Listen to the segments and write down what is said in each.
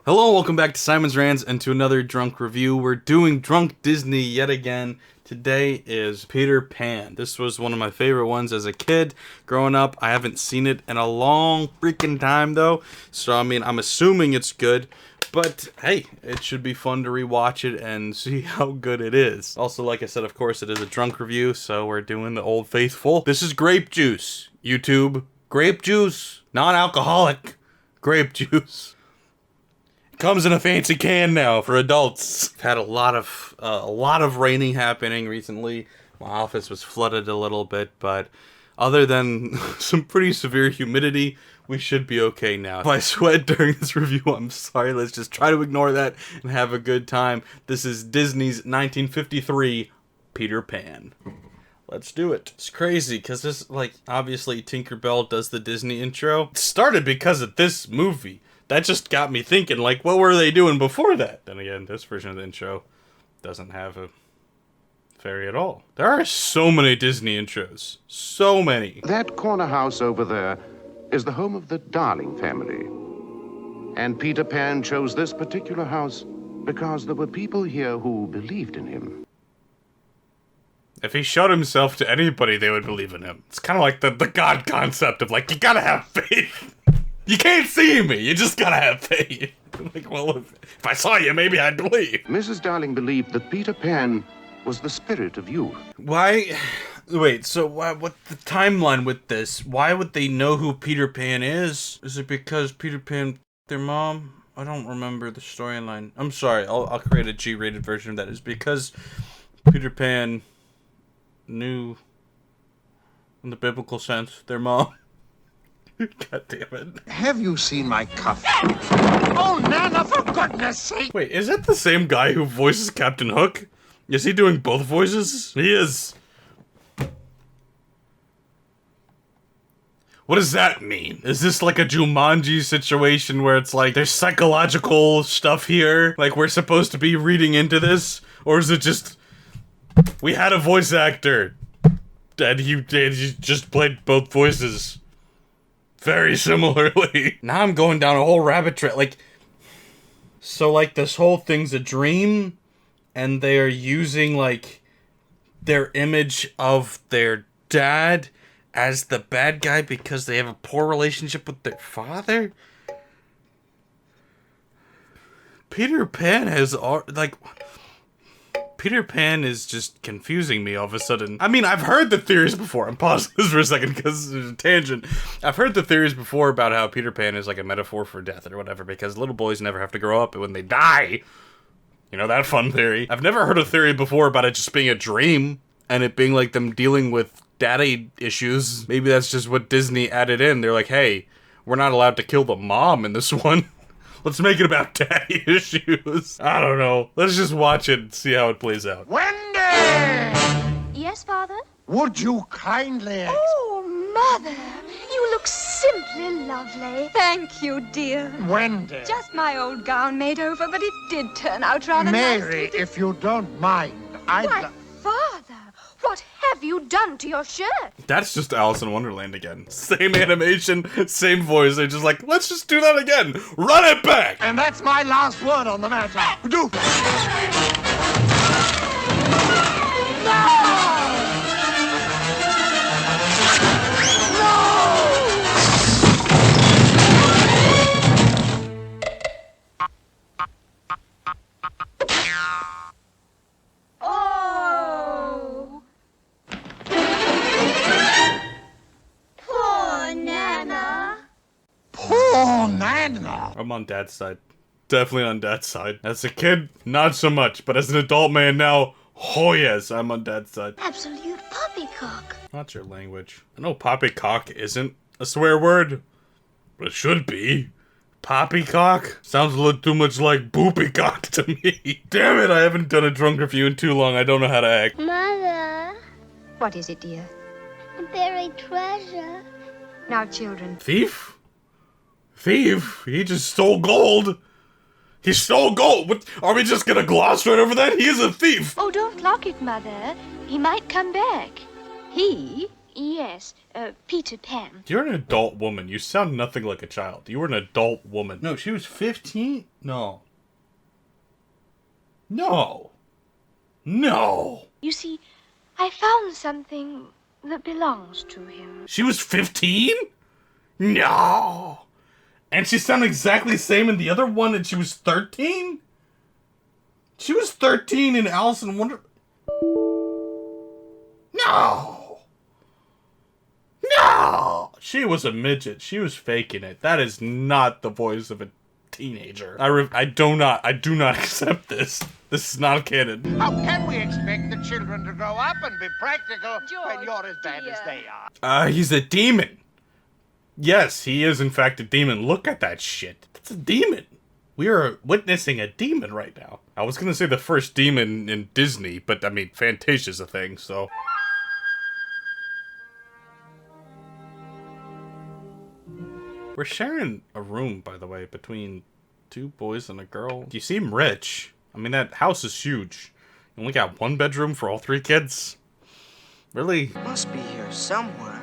Hello, welcome back to Simon's Rants and to another drunk review. We're doing Drunk Disney yet again. Today is Peter Pan. This was one of my favorite ones as a kid growing up. I haven't seen it in a long freaking time though, so I mean, I'm assuming it's good. But hey, it should be fun to rewatch it and see how good it is. Also, like I said, of course, it is a drunk review, so we're doing the old faithful. This is grape juice, YouTube. Grape juice, non-alcoholic grape juice. Comes in a fancy can now for adults. Had a lot of raining happening recently. My office was flooded a little bit, but other than some pretty severe humidity, we should be okay now. If I sweat during this review, I'm sorry. Let's just try to ignore that and have a good time. This is Disney's 1953 Peter Pan. Let's do it. It's crazy, because this, obviously Tinkerbell does the Disney intro. It started because of this movie. That just got me thinking, what were they doing before that? Then again, this version of the intro doesn't have a fairy at all. There are so many Disney intros. So many. That corner house over there is the home of the Darling family. And Peter Pan chose this particular house because there were people here who believed in him. If he showed himself to anybody, they would believe in him. It's kind of like the God concept of, you gotta have faith. You can't see me, you just gotta have faith. Well, if I saw you, maybe I'd believe. Mrs. Darling believed that Peter Pan was the spirit of youth. Why? Wait, so what's the timeline with this? Why would they know who Peter Pan is? Is it because Peter Pan their mom? I don't remember the storyline. I'm sorry, I'll create a G-rated version of that. Is because Peter Pan knew, in the biblical sense, their mom. God damn it. Have you seen my cuff? Oh, Nana, for goodness sake! Wait, is that the same guy who voices Captain Hook? Is he doing both voices? He is. What does that mean? Is this like a Jumanji situation where it's there's psychological stuff here? We're supposed to be reading into this? Or is it just, we had a voice actor, and he just played both voices very similarly. Now I'm going down a whole rabbit trail. So this whole thing's a dream, and they're using their image of their dad as the bad guy because they have a poor relationship with their father? Peter Pan has Peter Pan is just confusing me all of a sudden. I mean, I've heard the theories before. I'm pausing this for a second because there's a tangent. I've heard the theories before about how Peter Pan is a metaphor for death or whatever, because little boys never have to grow up when they die. You know, that fun theory. I've never heard a theory before about it just being a dream and it being them dealing with daddy issues. Maybe that's just what Disney added in. They're hey, we're not allowed to kill the mom in this one. Let's make it about daddy issues. I don't know. Let's just watch it and see how it plays out. Wendy! Yes, Father? Would you kindly... Oh, Mother, you look simply lovely. Thank you, dear. Wendy. Just my old gown made over, but it did turn out rather Mary, nicely. if you don't mind, Why, Father, what have you done to your shirt? That's just Alice in Wonderland again. Same animation, same voice. They're just let's just do that again. Run it back! And that's my last word on the matter. Do... Oh! Poor Nana. Poor Nana. I'm on Dad's side. Definitely on Dad's side. As a kid, not so much. But as an adult man now, oh yes, I'm on Dad's side. Absolute poppycock. Not your language. I know poppycock isn't a swear word, but it should be. Poppycock? Sounds a little too much like boopycock to me. Damn it, I haven't done a drunk review in too long. I don't know how to act. Mother, What is it, dear? a buried treasure. Now, children. Thief? Thief? He just stole gold. He stole gold. What, are we just gonna gloss right over that? He is a thief. Oh, don't lock it, Mother. He might come back. He Yes, Peter Pan. You're an adult woman. You sound nothing like a child. You were an adult woman. No, she was 15? No. No. No. You see, I found something that belongs to him. She was 15? No. And she sounded exactly the same in the other one, and she was 13? She was 13 in Alice in Wonder... No. No. She was a midget. She was faking it. That is not the voice of a teenager. I do not accept this. This is not canon. How can we expect the children to grow up and be practical when you're as bad as they are? He's a demon. Yes, he is in fact a demon. Look at that shit. That's a demon. We are witnessing a demon right now. I was gonna say the first demon in Disney, but I mean, Fantasia's a thing, so... We're sharing a room, by the way, between two boys and a girl. You seem rich. I mean, that house is huge. You only got one bedroom for all three kids? Really? Must be here somewhere.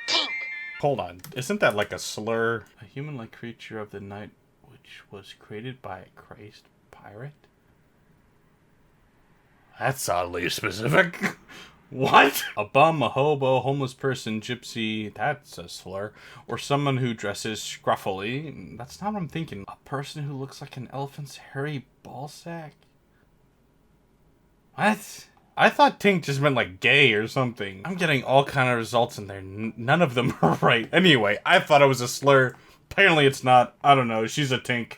Tink! Hold on. Isn't that like a slur? A human-like creature of the night which was created by a crazed pirate? That's oddly specific. What? A bum, a hobo, homeless person, gypsy, that's a slur. Or someone who dresses scruffily. That's not what I'm thinking. A person who looks like an elephant's hairy ballsack? What? I thought Tink just meant like gay or something. I'm getting all kind of results in there. None of them are right. Anyway, I thought it was a slur. Apparently it's not. I don't know. She's a Tink.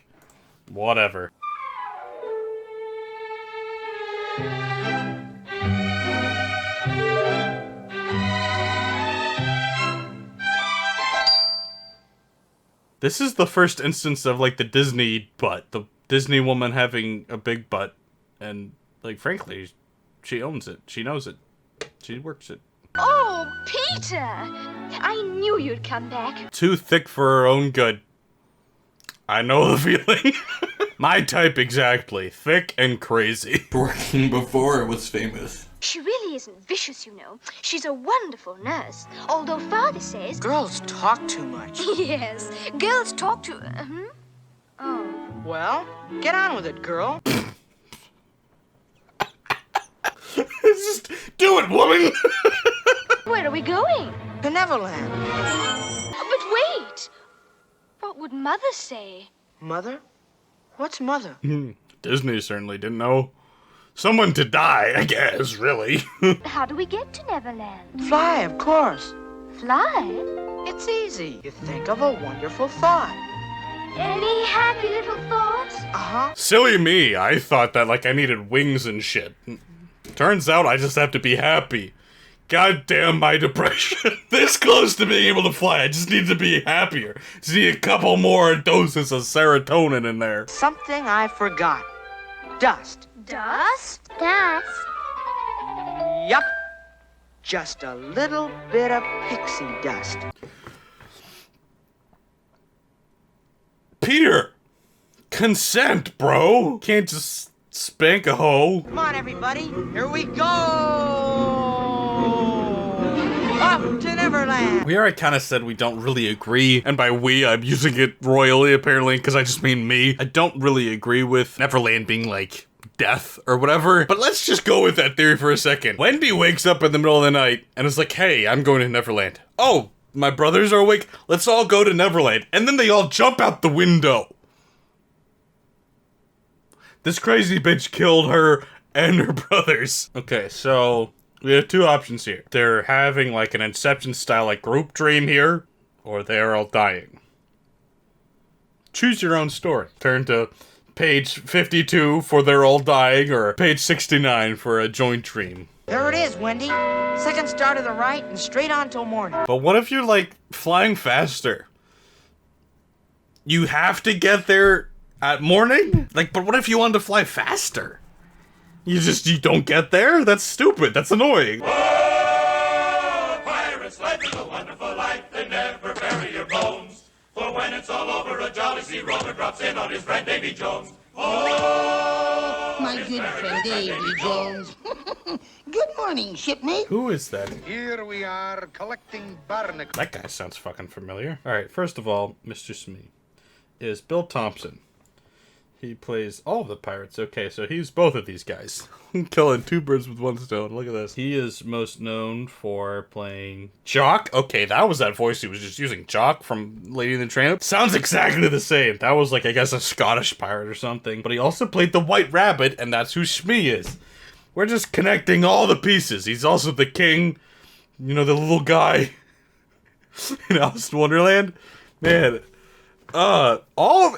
Whatever. This is the first instance of, like, the Disney butt. The Disney woman having a big butt. And, like, frankly, she owns it. She knows it. She works it. Oh, Peter! I knew you'd come back. Too thick for her own good. I know the feeling. My type exactly. Thick and crazy. Working before it was famous. She really isn't vicious, you know. She's a wonderful nurse. Although Father says... Girls talk too much. Yes, girls talk to... Oh. Well, get on with it, girl. Just do it, woman! Where are we going? To Neverland. But wait! What would Mother say? Mother? What's Mother? Disney certainly didn't know. Someone to die, I guess, really. How do we get to Neverland? Fly, of course. Fly? It's easy. You think of a wonderful thought. Any happy little thoughts? Uh-huh. Silly me, I thought that, like, I needed wings and shit. Turns out I just have to be happy. God damn my depression. This close to being able to fly, I just need to be happier. Just need a couple more doses of serotonin in there. Something I forgot. Dust. Dust? Dust. Yup. Just a little bit of pixie dust. Peter! Consent, bro! Can't just spank a hoe. Come on, everybody. Here we go. Off to Neverland. We already kind of said we don't really agree, and by we, I'm using it royally, apparently, because I just mean me. I don't really agree with Neverland being, like, death or whatever, but let's just go with that theory for a second. Wendy wakes up in the middle of the night and is like, hey, I'm going to Neverland. Oh, my brothers are awake? Let's all go to Neverland. And then they all jump out the window. This crazy bitch killed her and her brothers. Okay, so we have two options here. They're having like an Inception style like group dream here, or they're all dying. Choose your own story. Turn to page 52 for they're all dying, or page 69 for a joint dream. There it is, Wendy. Second star to the right and straight on till morning. But what if you're like flying faster? You have to get there at morning? Like, but what if you wanted to fly faster? You don't get there? That's stupid. That's annoying. Oh, pirates, life is a wonderful life. They never bury your bones. For when it's all over, a jolly sea rover drops in on his friend Davy Jones. Oh, My good friend Davy Jones. Good morning, shipmate. Who is that? Here we are collecting barnacles. That guy sounds fucking familiar. Alright, first of all, Mr. Smee is Bill Thompson. He plays all of the pirates. Okay, so he's both of these guys. Killing two birds with one stone. Look at this. He is most known for playing Jock. Okay, that was that voice he was just using. Jock from Lady and the Tramp. Sounds exactly the same. That was like, I guess, a Scottish pirate or something. But he also played the White Rabbit, and that's who Smee is. We're just connecting all the pieces. He's also the king. You know, the little guy in Alice in Wonderland. Man,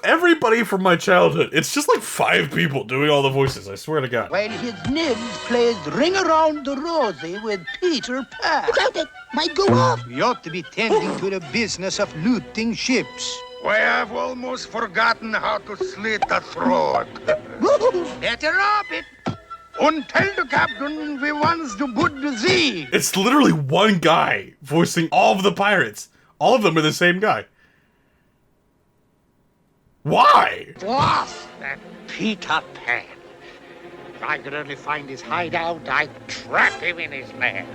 everybody from my childhood. It's just like 5 people doing all the voices, I swear to God. While his nibs plays Ring Around the Rosie with Peter Pan. Look out, it might go off. We ought to be tending to the business of looting ships. We have almost forgotten how to slit a throat. Better up it. And tell the captain we wants to put the sea. It's literally one guy voicing all of the pirates. All of them are the same guy. Why? Was that Peter Pan? If I could only find his hideout, I'd trap him in his lair.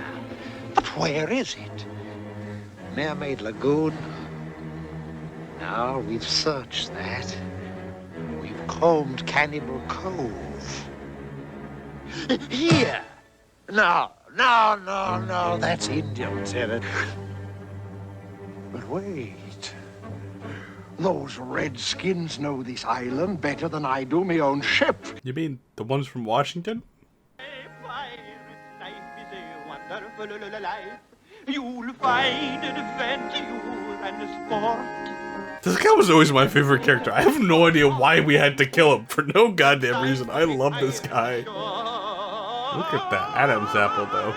But where is it? Mermaid Lagoon? No, we've searched that. We've combed Cannibal Cove. Here! No, that's Indian territory. But wait. Those redskins know this island better than I do my own ship. You mean the ones from Washington? You'll find an adventure and sport. This guy was always my favorite character. I have no idea why we had to kill him for no goddamn reason. I love this guy. Look at that Adam's apple, though.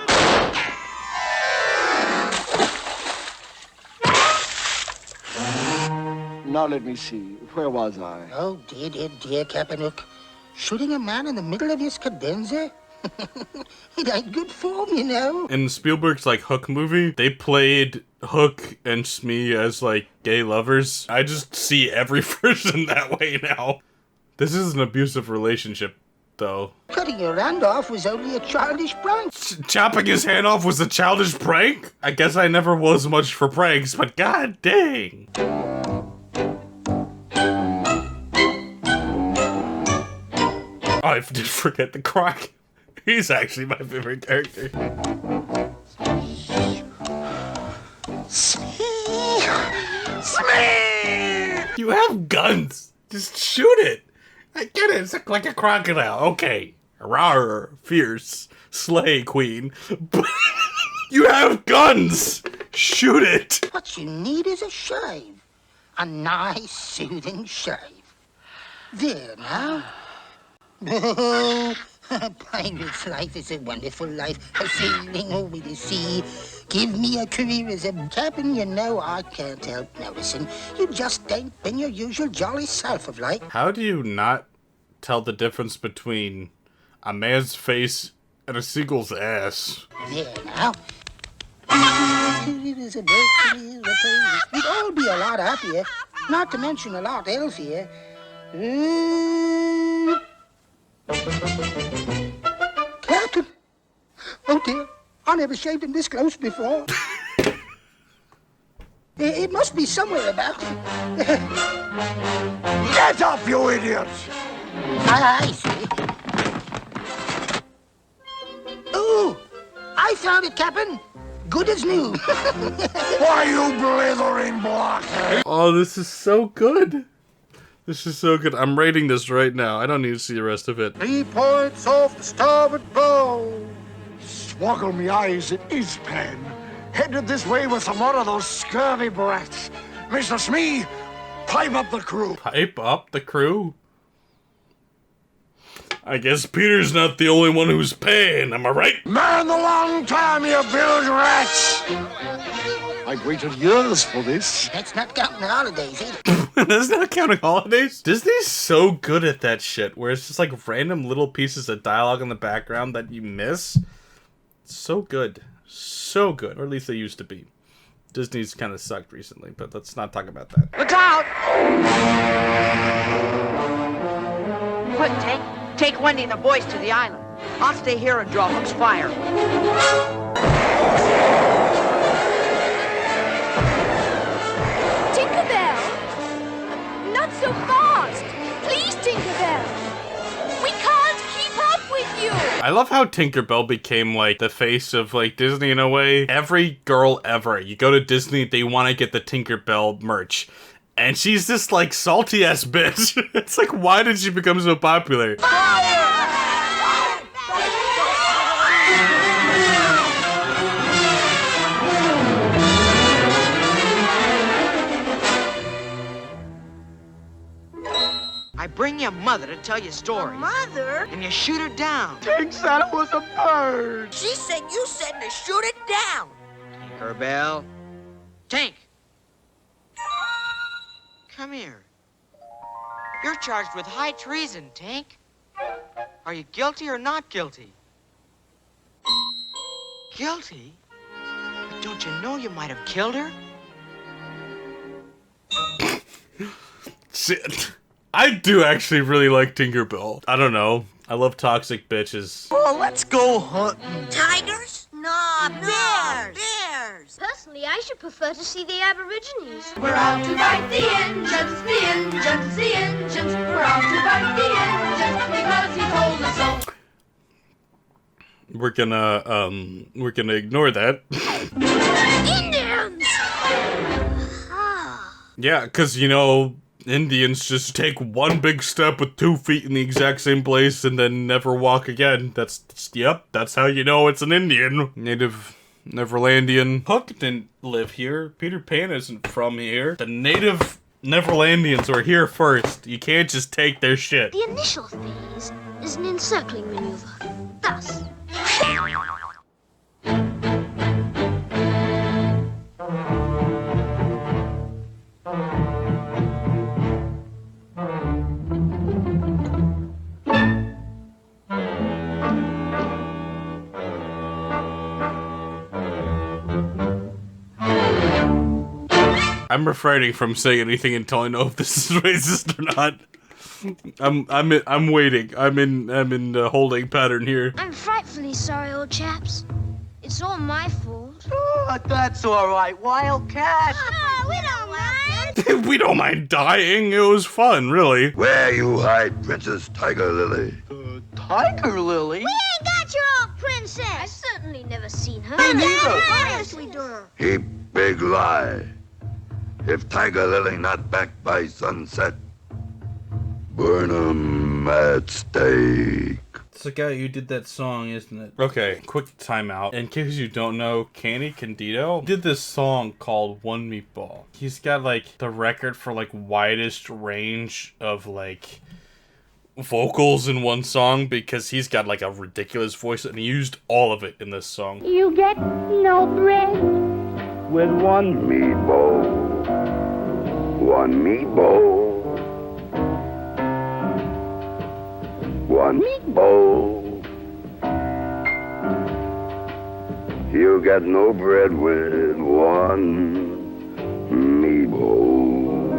Now let me see. Where was I? Oh, dear, Captain Hook. Shooting a man in the middle of his cadenza? It ain't good form, you know. In Spielberg's, like, Hook movie, they played Hook and Smee as, like, gay lovers. I just see every version that way now. This is an abusive relationship, though. Cutting your hand off was only a childish prank. Chopping his hand off was a childish prank? I guess I never was much for pranks, but god dang. Oh, I did forget the Croc. He's actually my favorite character. Smee! You have guns. Just shoot it. I get it. It's like a crocodile. Okay. Rawr. Fierce. Slay, queen. But you have guns. Shoot it. What you need is a shave. A nice, soothing shave. There now. Oh, a pirate's life is a wonderful life, a sailing over the sea. Give me a career as a captain, you know I can't help noticing. You just ain't been your usual jolly self of late. How do you not tell the difference between a man's face and a seagull's ass? There now. We'd all be a lot happier, not to mention a lot healthier. Captain! Oh dear, I never shaved him this close before. It must be somewhere about. Get up, you idiot! I see. Oh, I found it, Captain. Good as new. Why, you blithering blockhead! Oh, this is so good. This is so good. I'm rating this right now. I don't need to see the rest of it. 3 points off the starboard bow. Swoggle me eyes, it is Pan. Headed this way with some more of those scurvy brats. Mr. Smee, pipe up the crew. Pipe up the crew? I guess Peter's not the only one who's paying, am I right? Man, the long time you bilge rats! I've waited years for this. That's not counting the holidays, either. That's not counting holidays? Disney's so good at that shit, where it's just like random little pieces of dialogue in the background that you miss. So good. So good. Or at least they used to be. Disney's kind of sucked recently, but let's not talk about that. Look out! Quick, Tank. Take Wendy and the boys to the island. I'll stay here and draw Hook's fire. Tinkerbell! Not so fast! Please, Tinkerbell! We can't keep up with you! I love how Tinkerbell became like the face of like Disney in a way. Every girl ever, you go to Disney, they want to get the Tinkerbell merch. And she's this like salty ass bitch. It's like, why did she become so popular? I bring your mother to tell you stories. Mother? And you shoot her down. Tink said it was a bird. She said you said to shoot it down. Tinkerbell. Tank. Come here. You're charged with high treason, Tank. Are you guilty or not guilty? Guilty? But don't you know you might have killed her? Shit. I do actually really like Tinkerbell. I don't know. I love toxic bitches. Oh, let's go hunting. Tigers? No, bears. Bears. Personally, I should prefer to see the Aborigines. We're out to fight the engines, the engines, the engines. We're out to fight the engines because he told us so. We're gonna ignore that. Indians! Yeah, cause you know, Indians just take one big step with 2 feet in the exact same place and then never walk again. Yep, that's how you know it's an Indian. Native Neverlandian. Hook didn't live here. Peter Pan isn't from here. The native Neverlandians were here first. You can't just take their shit. The initial phase is an encircling maneuver. Thus. I'm refraining from saying anything until I know if this is racist or not. I'm waiting. I'm in the holding pattern here. I'm frightfully sorry, old chaps. It's all my fault. Oh, that's all right, Wildcat. Oh, we don't mind. We don't mind dying. It was fun, really. Where you hide, Princess Tiger Lily? Tiger Lily? We ain't got your old princess. I've certainly never seen her. Me neither. Yes, we do. Heap big lie. If Tiger Lily not back by sunset, burn 'em at stake. It's the guy who did that song, isn't it? Okay, quick timeout. In case you don't know, Candy Candido did this song called One Meatball. He's got like the record for like widest range of like vocals in one song because he's got like a ridiculous voice and he used all of it in this song. You get no bread With one meatball. One meatball. One meatball. You get no bread with one meatball.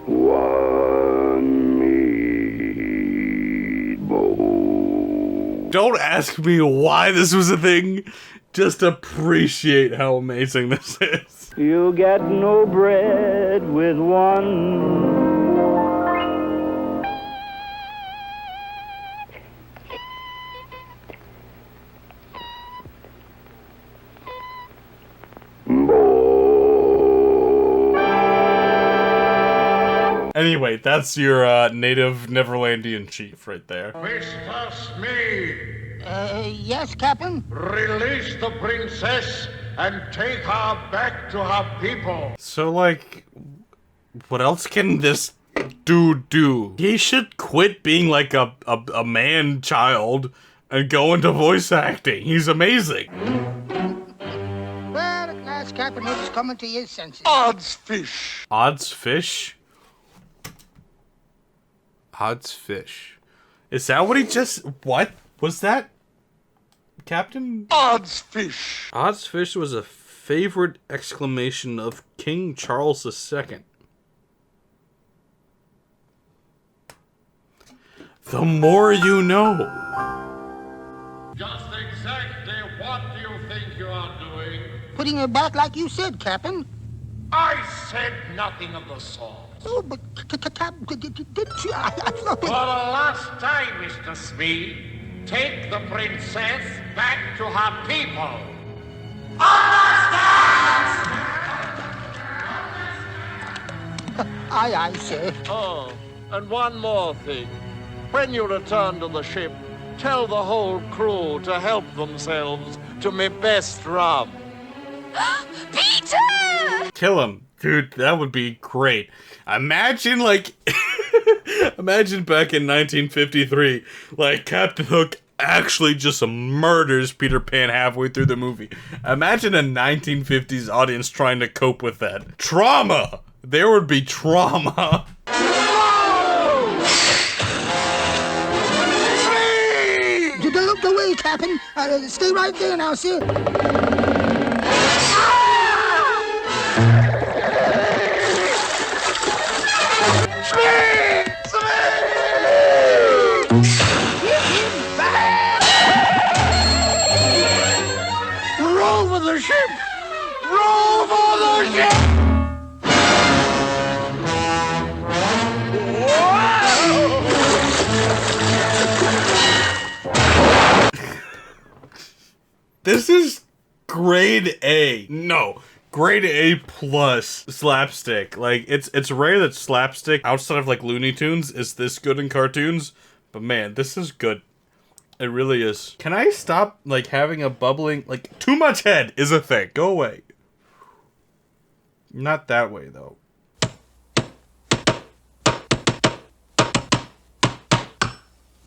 One meatball. Don't ask me why this was a thing. Just appreciate how amazing this is. You get no bread with one. Anyway, that's your native Neverlandian chief right there. Mr. Smee, Yes, Captain? release the princess and take her back to her people. So, like, what else can this dude do? He should quit being like a man-child and go into voice acting. He's amazing. Well, at last Captain Hook's coming to his senses. Odds fish. Odds fish? Odds fish. Is that what he just... What was that? Captain? Odds fish. Odds fish was a favorite exclamation of King Charles II. The more you know. Just exactly what do you think you are doing? Putting her back like you said, Captain. I said nothing of the sort. Oh, but Captain, didn't you? I thought For the last time, Mr. Smee, take the princess back to her people. Aye, aye, sir. Oh, and one more thing. When you return to the ship, tell the whole crew to help themselves to me best rum. Peter! Kill him. Dude, that would be great. Imagine, like... Imagine back in 1953, like, Captain Hook actually just murders Peter Pan halfway through the movie. Imagine a 1950s audience trying to cope with that. Trauma! There would be trauma. Don't go away, Captain. Stay right there now, sir. Row for the ship! Row for the ship! This is grade A. No, grade A plus slapstick. Like, it's rare that slapstick outside of like Looney Tunes is this good in cartoons, but man, this is good. It really is. Can I stop like having a bubbling, like too much head is a thing. Go away. Not that way though.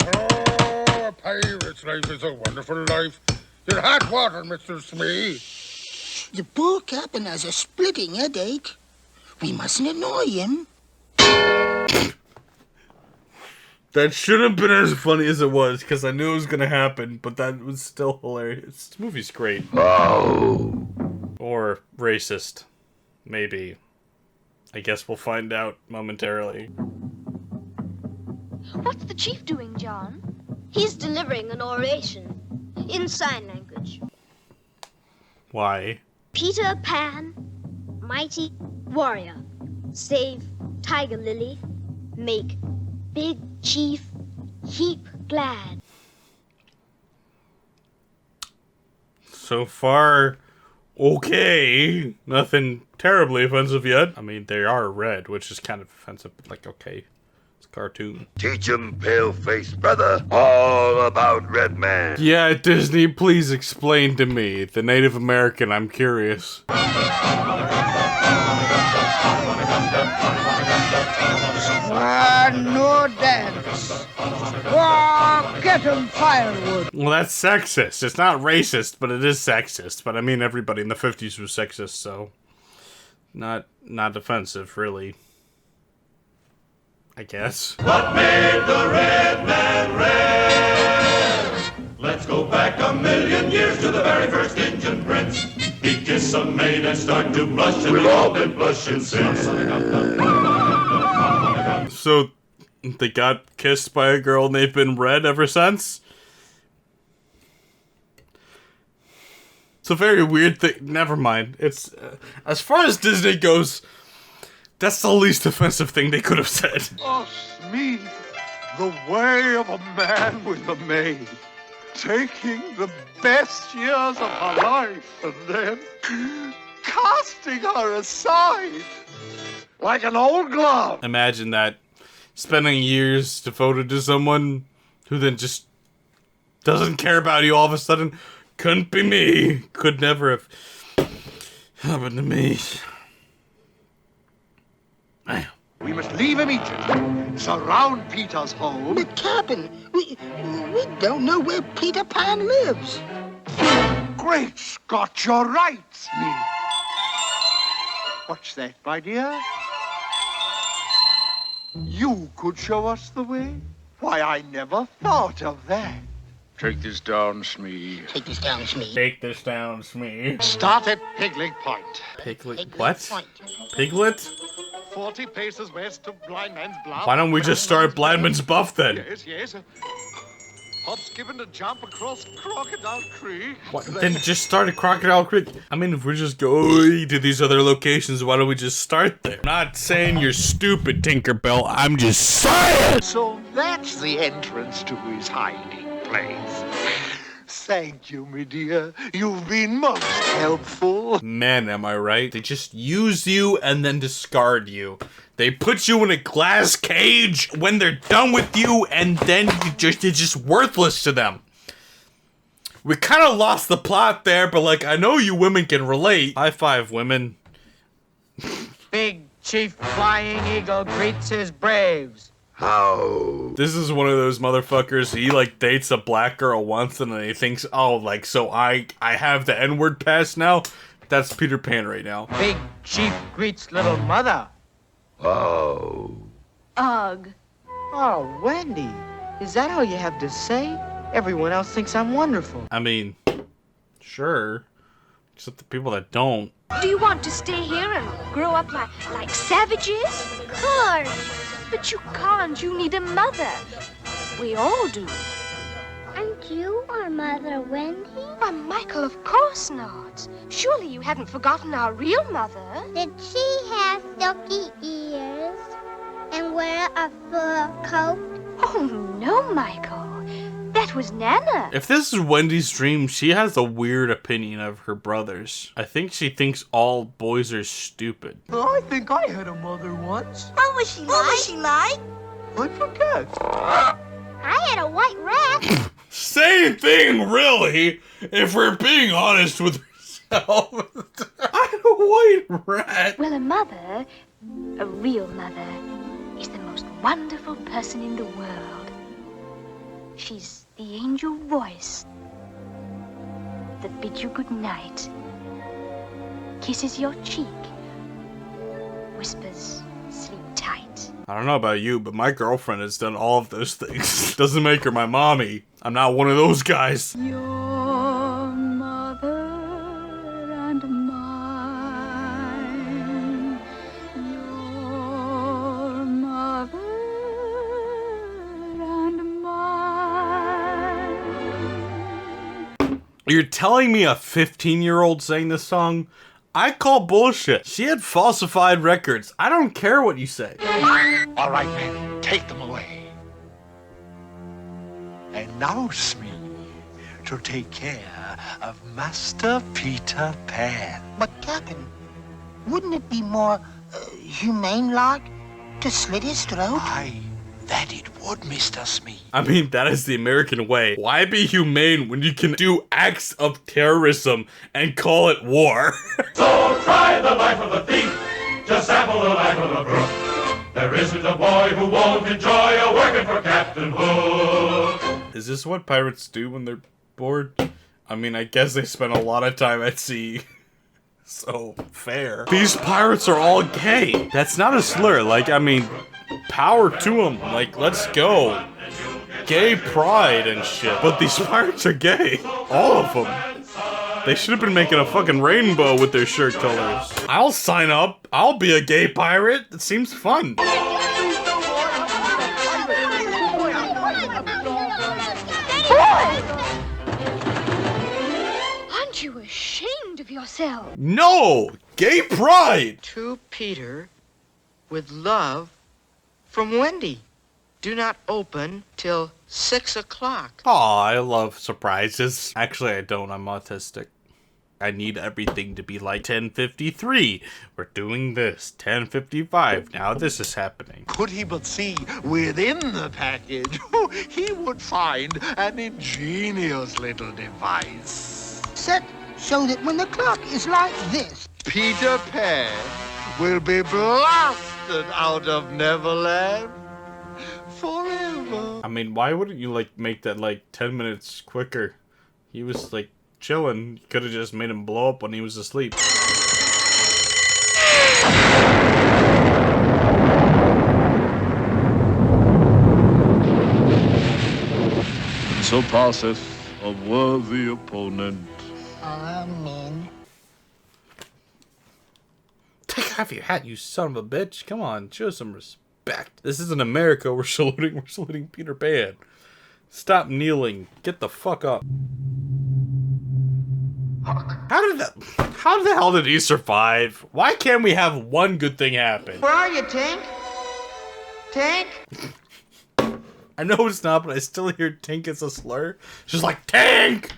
Oh, a pirate's life is a wonderful life. In hot water, Mr. Smee. The poor Captain has a splitting headache. We mustn't annoy him. That shouldn't have been as funny as it was, because I knew it was gonna happen, but that was still hilarious. This movie's great. Oh. Or racist. Maybe. I guess we'll find out momentarily. What's the chief doing, John? He's delivering an oration in sign language. Why? Peter Pan, mighty warrior, save Tiger Lily, make big chief heap glad. So far, okay. Nothing terribly offensive yet. I mean, they are red, which is kind of offensive, but like, okay. It's a cartoon. Teach him, pale-faced brother, all about Red Man. Yeah, Disney, please explain to me. The Native American, I'm curious. No dance. Oh, get him firewood. Well, that's sexist. It's not racist, but it is sexist. But I mean, everybody in the 50s was sexist, so... Not offensive, really. I guess. What made the red man red? Let's go back 1,000,000 years to the very first Injun prince. He kissed some maid and started to blush, and we've all been blushing since. So, they got kissed by a girl and they've been red ever since? It's a very weird thing. Never mind. It's, as far as Disney goes, that's the least offensive thing they could have said. Oh, Smee, the way of a man with a maid, taking the best years of her life and then casting her aside like an old glove. Imagine that. Spending years devoted to someone who then just doesn't care about you all of a sudden. Couldn't be me. Could never have happened to me. We must leave immediately. Surround Peter's home. But, Captain, we don't know where Peter Pan lives. Great Scott, you're right, Smee. What's that, my dear? You could show us the way? Why, I never thought of that. Take this down, Smee. Take this down, Smee. Take this down, Smee. Start at Piglet Point. Piglet? What? Piglet? 40 paces west of Blind Man's Bluff. Why don't we just start Blind Man's Buff then? Yes. Hop, skip, and a jump across Crocodile Creek. What? Then just start at Crocodile Creek. I mean, if we just go to these other locations, why don't we just start there? Not saying you're stupid, Tinkerbell. I'm just saying. So that's the entrance to his hiding place. Thank you, my dear. You've been most helpful. Man, am I right? They just use you and then discard you. They put you in a glass cage when they're done with you, and then you're just worthless to them. We kind of lost the plot there, but like, I know you women can relate. High five, women. Big Chief Flying Eagle greets his braves. How? This is one of those motherfuckers. He like dates a black girl once, and then he thinks, oh, like, so I have the N-word pass now. That's Peter Pan right now. Big Chief greets little mother. Oh. Ugh. Oh, Wendy, is that all you have to say? Everyone else thinks I'm wonderful. I mean, sure. Except the people that don't. Do you want to stay here and grow up like savages? Of course. But you can't. You need a mother. We all do. Aren't you our mother, Wendy? Why, Michael, of course not. Surely you haven't forgotten our real mother. Did she have silky ears and wear a fur coat? Oh, no, Michael. That was Nana. If this is Wendy's dream, she has a weird opinion of her brothers. I think she thinks all boys are stupid. I think I had a mother once. What was she like? I forget. I had a white rat. Same thing, really. If we're being honest with ourselves. I had a white rat. Well, a mother, a real mother, is the most wonderful person in the world. She's the angel voice that bids you good night, kisses your cheek, whispers, sleep tight. I don't know about you, but my girlfriend has done all of those things. Doesn't make her my mommy. I'm not one of those guys. Your mother and mine. Your mother and mine. You're telling me a 15-year-old sang this song? I call bullshit. She had falsified records. I don't care what you say. All right, men, take them away. And now, Smee, to take care of Master Peter Pan. But, Captain, wouldn't it be more humane-like to slit his throat? Aye, that it would, Mr. Smee. I mean, that is the American way. Why be humane when you can do acts of terrorism and call it war? So try the life of a thief. Just sample the life of a crook. There isn't a boy who won't enjoy a working for Captain Hook. Is this what pirates do when they're bored? I mean, I guess they spend a lot of time at sea. So, fair. These pirates are all gay. That's not a slur. Like, I mean, power to them. Like, let's go. Gay pride and shit. But these pirates are gay. All of them. They should have been making a fucking rainbow with their shirt colors. I'll sign up. I'll be a gay pirate. It seems fun. Aren't you ashamed of yourself? No! Gay pride! To Peter, with love, from Wendy. Do not open till 6 o'clock. Aw, I love surprises. Actually, I don't. I'm autistic. I need everything to be like 10:53. We're doing this. 10:55. Now this is happening. Could he but see within the package, he would find an ingenious little device. Set so that when the clock is like this, Peter Pan will be blasted out of Neverland forever. I mean, why wouldn't you, like, make that, like, 10 minutes quicker? He was, like, chilling. You could have just made him blow up when he was asleep. So passeth a worthy opponent. amen. Take have your hat, you son of a bitch. Come on, show some respect. This isn't America. We're saluting Peter Pan. Stop kneeling. Get the fuck up. How the hell did he survive? Why can't we have one good thing happen? Where are you, Tink? Tink? I know it's not, but I still hear Tink as a slur. She's like, Tink!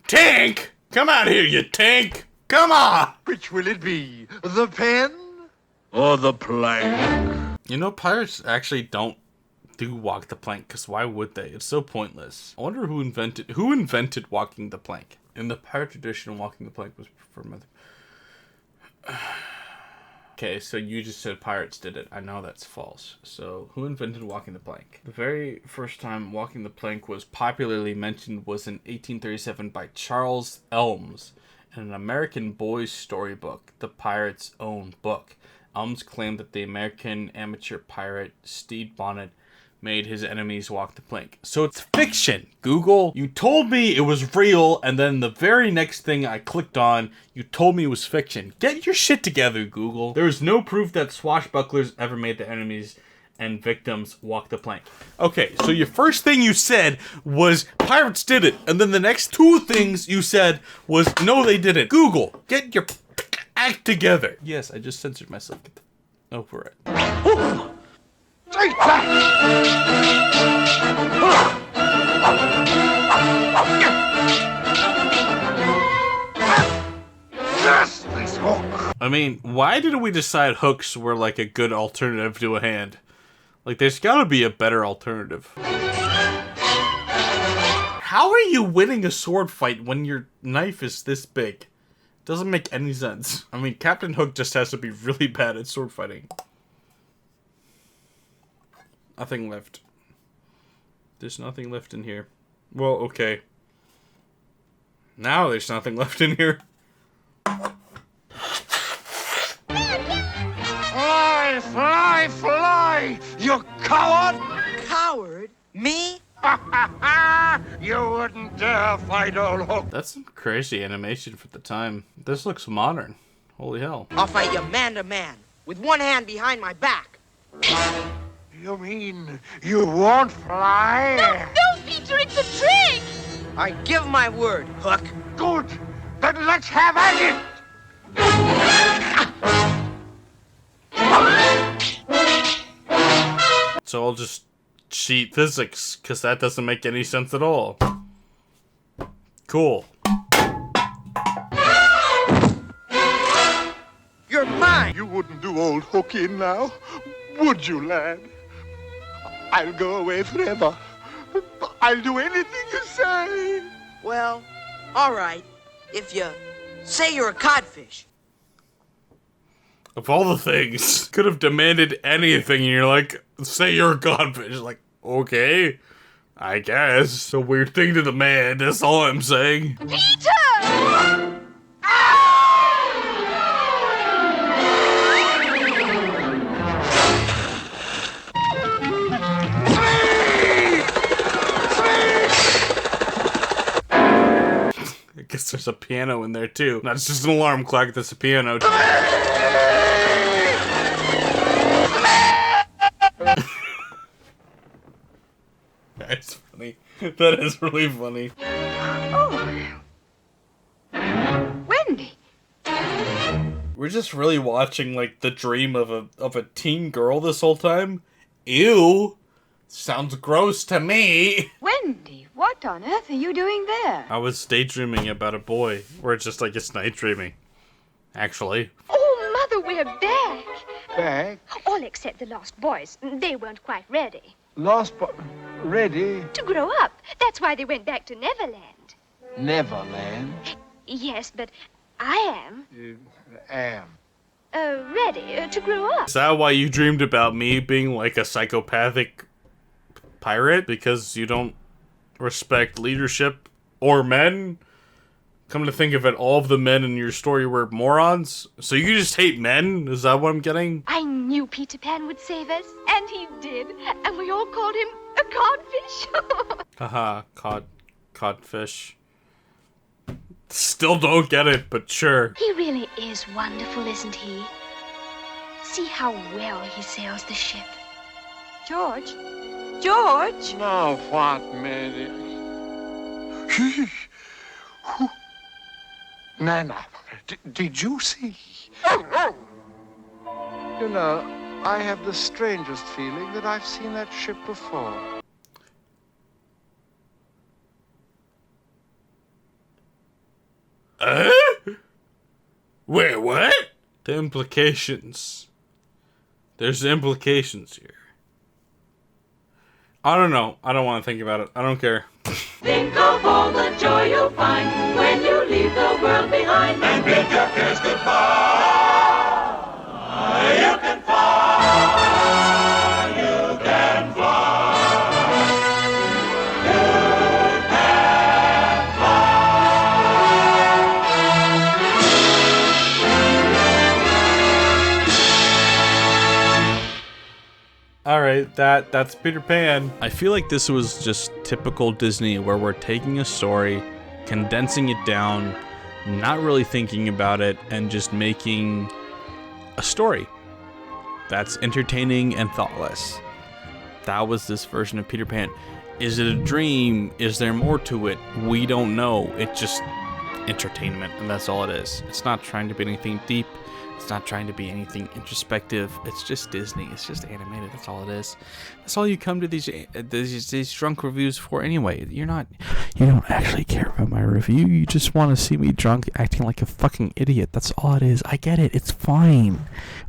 Tink! Come out here, you Tink! Come on! Which will it be? The pen? Or the plank? You know, pirates actually don't do walk the plank, because why would they? It's so pointless. I wonder who invented walking the plank. In the pirate tradition, walking the plank was for mother. Okay, so you just said pirates did it. I know that's false. So, who invented walking the plank? The very first time walking the plank was popularly mentioned was in 1837 by Charles Elms in an American boys' storybook, The Pirate's Own Book. Elms claimed that the American amateur pirate Stede Bonnet made his enemies walk the plank. So it's fiction, Google. You told me it was real, and then the very next thing I clicked on, you told me it was fiction. Get your shit together, Google. There is no proof that swashbucklers ever made their enemies and victims walk the plank. Okay, so your first thing you said was pirates did it, and then the next two things you said was no, they didn't. Google, get your act together. Yes, I just censored myself. Get over it. Take that! Yes, this hook! I mean, why did we decide hooks were like a good alternative to a hand? Like, there's gotta be a better alternative. How are you winning a sword fight when your knife is this big? Doesn't make any sense. I mean, Captain Hook just has to be really bad at sword fighting. Nothing left. There's nothing left in here. Well, okay. Now there's nothing left in here. Fly, fly, fly! You coward! Coward? Me? You wouldn't dare fight old Hook. That's some crazy animation for the time. This looks modern. Holy hell. I'll fight you man to man, with one hand behind my back. You mean you won't fly? No, Peter, it's a trick! I give my word, Hook. Good. Then let's have at it. So I'll just cheat physics, because that doesn't make any sense at all. Cool. You're mine! You wouldn't do old Hook in now, would you, lad? I'll go away forever. I'll do anything you say. Well, all right. If you say you're a codfish. Of all the things, could have demanded anything, and you're like, say you're a godfish. Like, okay, I guess. It's a weird thing to demand, that's all I'm saying. Peter! I guess there's a piano in there too. Not just an alarm clock, that's a piano. That's funny. That is really funny. Oh. Wendy. We're just really watching like the dream of a teen girl this whole time. Ew. Sounds gross to me. Wendy, what on earth are you doing there? I was daydreaming about a boy, where it's just like it's night dreaming. Actually. Oh, Mother, we're back. Back? All except the lost boys. They weren't quite ready. Lost but ready? To grow up. That's why they went back to Neverland. Neverland? Yes, but I am. You am. Ready to grow up. Is that why you dreamed about me being like a psychopathic pirate? Because you don't respect leadership or men? Come to think of it, all of the men in your story were morons? So you just hate men? Is that what I'm getting? I knew Peter Pan would save us, and he did. And we all called him a codfish. Haha, codfish. Still don't get it, but sure. He really is wonderful, isn't he? See how well he sails the ship. George? George? Now what, Mary? Nana, did you see? You know, I have the strangest feeling that I've seen that ship before. Wait, what? The implications. There's implications here. I don't know. I don't want to think about it. I don't care. Think of all the joy you'll find when you leave the world behind. And bid your cares goodbye. You can fly. You can fly. You can All right, that's Peter Pan. I feel like this was just typical Disney, where we're taking a story, condensing it down, not really thinking about it, and just making a story that's entertaining and thoughtless. That was this version of Peter Pan. Is it a dream? Is there more to it? We don't know. It's just entertainment, and that's all it is. It's not trying to be anything deep. It's not trying to be anything introspective. It's just Disney. It's just animated. That's all it is. That's all you come to these drunk reviews for anyway. You don't actually care about my review. You just want to see me drunk acting like a fucking idiot. That's all it is. I get it. It's fine.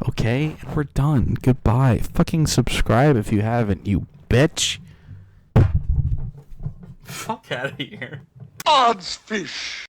Okay? And we're done. Goodbye. Fucking subscribe if you haven't, you bitch. Fuck out of here. Odds fish!